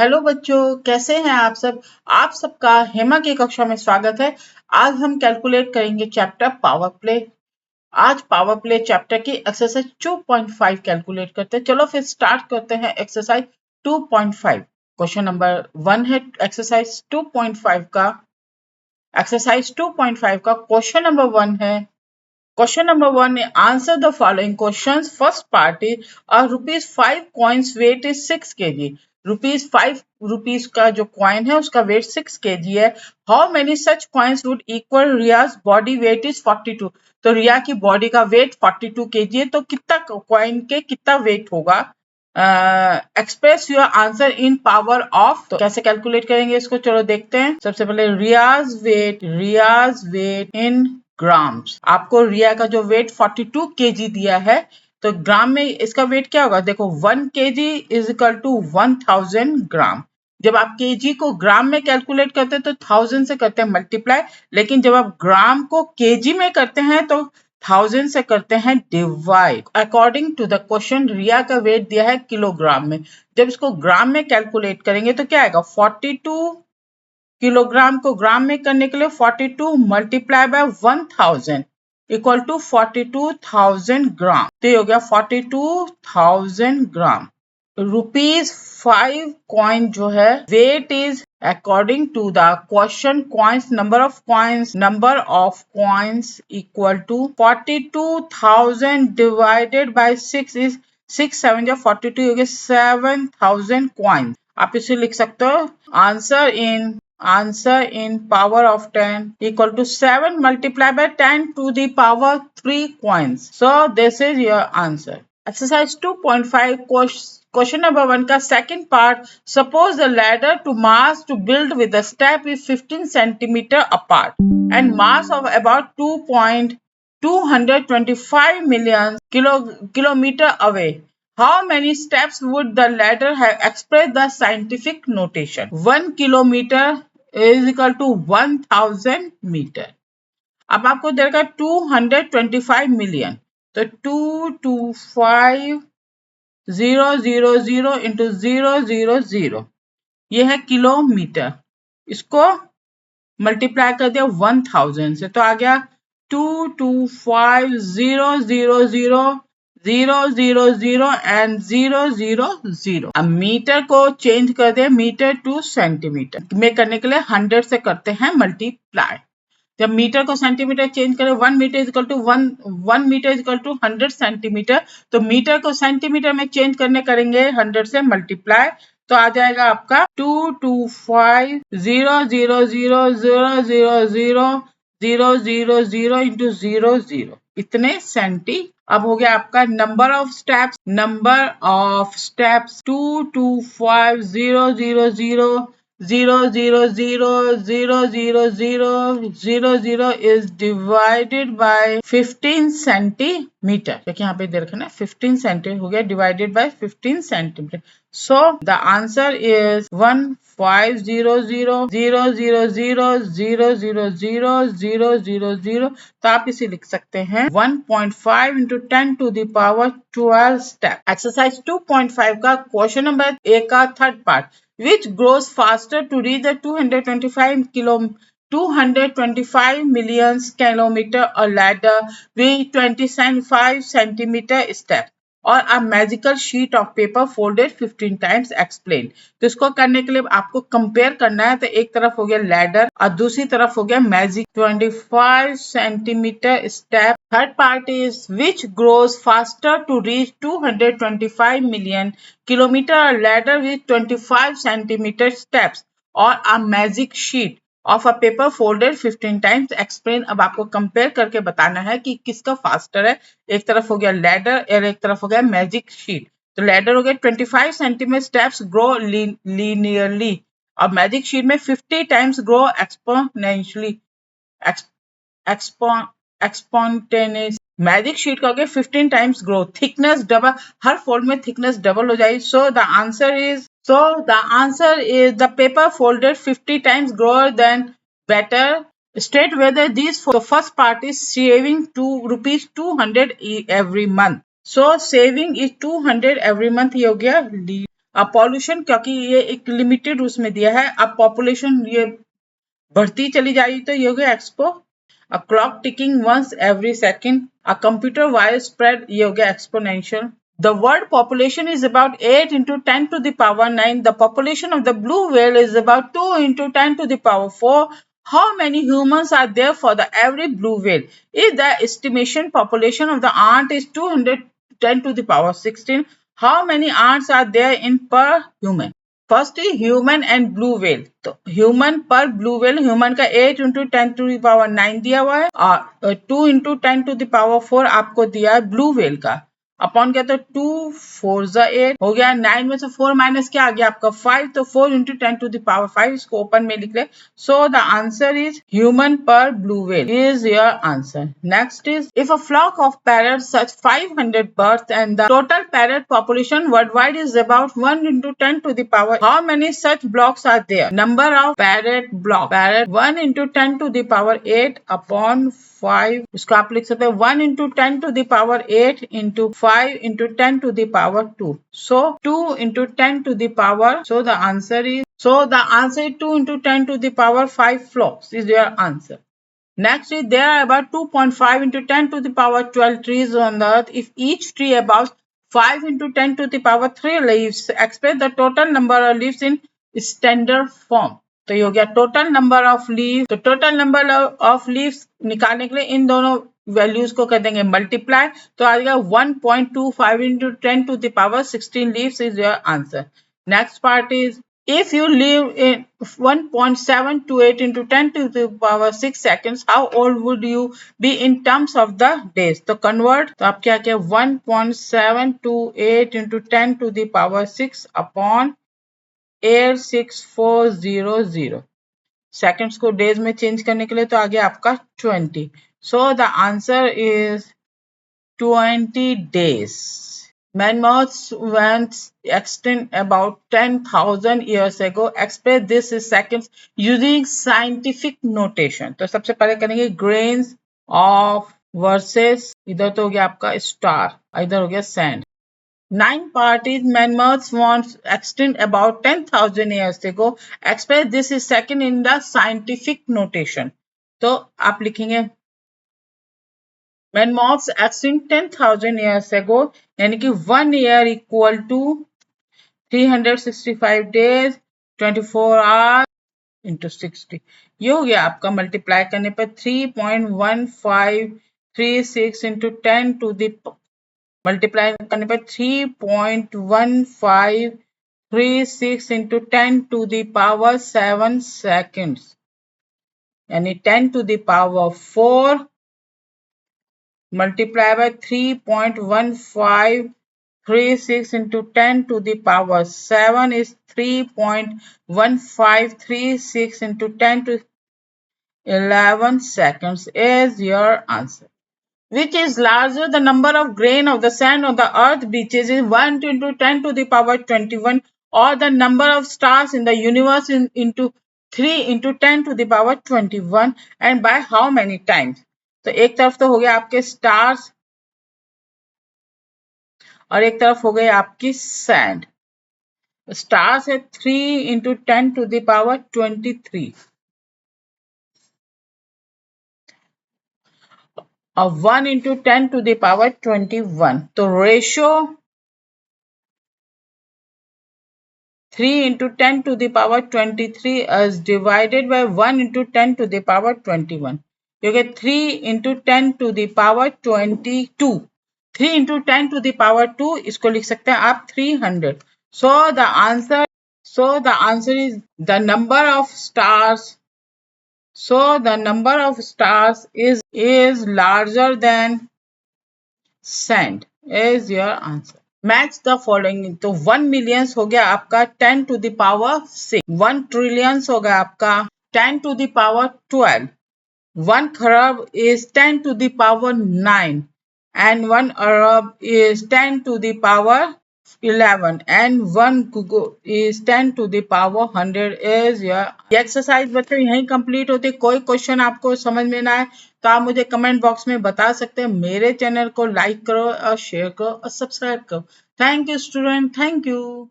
Hello बच्चों, कैसे हैं आप सब। आप सबका हेमा की कक्षा में स्वागत है। आज हम कैलकुलेट करेंगे चैप्टर पावर प्ले। आज पावर प्ले चैप्टर की एक्सरसाइज 2.5 कैलकुलेट करते हैं। चलो फिर स्टार्ट करते हैं एक्सरसाइज 2.5। क्वेश्चन नंबर 1 है एक्सरसाइज 2.5 का। एक्सरसाइज 2.5 का क्वेश्चन नंबर 1 है। Question number 1, answer the following questions. First part is rupees 5 coins weight is 6 kg. Rupees 5 rupees का जो कॉइन है उसका वेट 6 kg है। How many such coins would equal Riya's body weight is 42। तो रिया की body का wait 42 kg है, तो कितना कॉइन के कितना वेट होगा। Express your answer in power of. तो कैसे कैलकुलेट करेंगे इसको, चलो देखते हैं। सबसे पहले रियाज वेट इन ग्राम्स। आपको रिया का जो वेट 42 kg दिया है, तो ग्राम में इसका वेट क्या होगा। देखो 1 kg इज इक्वल टू 1000 ग्राम। जब आप kg को ग्राम में कैलकुलेट करते हैं तो 1000 से करते हैं मल्टीप्लाई, लेकिन जब आप ग्राम को kg में करते हैं तो 1000 से करते हैं divide. According to the question Riya का वेट दिया है किलोग्राम में। जब इसको ग्राम में कैलकुलेट करेंगे तो क्या आएगा, 42 किलोग्राम को ग्राम में करने के लिए 42 मल्टीप्लाई बाय 1000 इक्वल टू 42,000 ग्राम। तो ये हो गया 42,000 ग्राम। रुपीज 5 कॉइन जो है weight is according to the question coins number of coins equal to 42,000 divided by 6 is 6 7 जा 42 हो गया 7000 कॉइन। आप इसे लिख सकते हो answer in power of 10 equal to 7 multiplied by 10 to the power 3 coins. So this is your answer. Exercise 2.5 question number 1 का second part. Suppose the ladder to mass to build with the step is 15 centimeter apart and mass of about 2.225 million kilometer away. How many steps would the ladder have expressed the scientific notation? 1 kilometer is equal to 1000 metre. अब आपको दे रखा 225 million, तो 225,000 into 000 ये है kilometre. इसको multiply कर दिया 1000 से, तो आ गया 225,000 एंड 000। अब मीटर को चेंज कर दे मीटर टू सेंटीमीटर में करने के लिए 100 से करते हैं मल्टीप्लाई। जब मीटर को सेंटीमीटर चेंज करें 1 metre equal to 1 metre equal to 100 centimetre, तो मीटर को सेंटीमीटर में चेंज करने करेंगे 100 से मल्टीप्लाई, तो आ जाएगा आपका 225,000,000,000 इंटू 00 इतने सेंटी। अब हो गया आपका number of steps 225,000,000,000,000 is divided by 15 centimetre. देखिए यहाँ पे दे रखा ना 15 सेंटीमीटर हो गया divided by 15 centimetre. So the answer is 150,000,000,000,000,000। तो आप इसे लिख सकते हैं 1.5 into 10 to the power 12 step। Exercise 2.5 का क्वेश्चन नंबर ए का third part. Which grows faster to reach the 225 million kilometer a ladder with 25 centimeter step और a magical sheet of paper folded 15 times explain। तो इसको करने के लिए आपको compare करना है, तो एक तरफ हो गया लैडर और दूसरी तरफ हो गया magic 25 centimetre step. Third part is which grows faster to reach 225 million kilometre ladder with 25 centimetre steps और a magic sheet of a paper folded 15 times explain. अब आपको कंपेयर करके बताना है कि किसका फास्टर है। एक तरफ हो गया लैडर और एक तरफ हो गया मैजिक शीट। तो लैडर हो गया 25 सेंटीमीटर स्टेप्स ग्रो लीनियरली और मैजिक शीट में 50 टाइम्स ग्रो एक्सपोनेंशियली एक्सपोंटेनियस। मैजिक शीट का हो गया 15 टाइम्स ग्रो, थिकनेस डबल, हर फोल्ड में थिकनेस डबल हो जाएगी। So the answer is the paper folded 50 times grower than better। State whether these for the first part is saving rupees 200 every month। So saving is 200 every month, ये हो गया अब pollution, क्योंकि ये एक limited उसमें दिया है, अब पॉपुलेशन ये बढ़ती चली जा रही, तो ये हो गया expo. A clock ticking once every second, a computer virus spread, ये हो गया exponential. The world population is about 8 into 10 to the power 9. The population of the blue whale is about 2 into 10 to the power 4. How many humans are there for the average blue whale? If the estimation population of the ant is 210 to the power 16, how many ants are there in per human? First he human and blue whale. तो human पर blue whale, human का 8 into 10 to the power 9 दिया हुआ है और 2 into 10 to the power 4 आपको दिया है ब्लू व्हेल का। अपॉन क्या, तो 2 4 जा 8 हो गया, 9 में से 4 माइनस क्या आ गया आपका 5, तो 4 इंटू 10 टू द पावर 5, इसको ओपन में लिख ले। So the answer is human पर blue whale is your answer. Next is, if a flock of parrot such 500 birds and the total parrot population worldwide is about 1 into 10 to the power, how many such blocks are there? Number of parrot block, parrot 1 into 10 to the power 8 upon 5, इसको आप लिख सकते हैं 1 into 10 to the power 8 into 5 into 10 to the power 2. So 2 into 10 to the power, so the answer is 2 into 10 to the power 5 flocks is your answer. Next is, there are about 2.5 into 10 to the power 12 trees on the earth. If each tree about 5 into 10 to the power 3 leaves, express the total number of leaves in standard form. तो ये हो गया total number of leave. तो total number of leaves निकालने के लिए इन दोनों values को कर देंगे मल्टीप्लाई, तो आ जाएगा 1.25 into 10 to the power 16 leaves is your answer. Next part is, if you live in 1.728 into 10 to the power 6 seconds, how old would you be in terms of the days? तो convert, तो आप क्या क्या 1.728 into 10 to the power 6 upon 86400 seconds को days में change करने के लिए तो आ गया आपका 20. सो the answer is 20 days. Mammoths went extinct about 10,000 years ago. Express this in seconds using scientific notation. तो सबसे पहले करेंगे grains of versus, इधर तो हो गया आपका स्टार, इधर हो गया sand. 9 parties mammoths once extinct about 10,000 years ago. Express this is second in the scientific notation. तो आप लिखेंगे mammoths extinct 10,000 years ago, यानी कि 1 year equal to 365 days 24 hours into 60. ये हो गया आपका मल्टीप्लाई करने पर 3.1536 into 10 to the मल्टीप्लाई करने पर 3.1536 into 10 to the power 7 seconds, यानी 10 to the power 4 multiplied by 3.1536 into 10 to the power 7 is 3.1536 into 10 to 11 seconds is your answer. Which is larger, the number of grain of the sand on the earth beaches is 1 into 10 to the power 21, or the number of stars in the universe into 3 into 10 to the power 21, and by how many times? तो एक तरफ तो हो गया आपके stars और एक तरफ हो गई आपकी सैंड। स्टार्स है 3 into 10 to the power 23 और 1 into 10 to the power 21, तो ratio 3 into 10 to the power 23 is divided by 1 into 10 to the power 21. You get 3 into 10 to the power 22. 3 into 10 to the power 2, इसको लिख सकते हैं आप 300. So the answer is the number of stars. So the number of stars is larger than sand is your answer. Match the following, तो 1 millions हो गया आपका 10 to the power 6, 1 trillions हो गया आपका 10 to the power 12, 1 खरब is 10 to the power 9, and 1 arab is 10 to the power 11, and 1 Google is 10 to the power 100 is your. ये exercise बच्चों यहीं कंप्लीट होती है। कोई क्वेश्चन आपको समझ में ना आए तो आप मुझे कमेंट बॉक्स में बता सकते हैं। मेरे चैनल को लाइक करो और शेयर करो और सब्सक्राइब करो। Thank you student, thank you.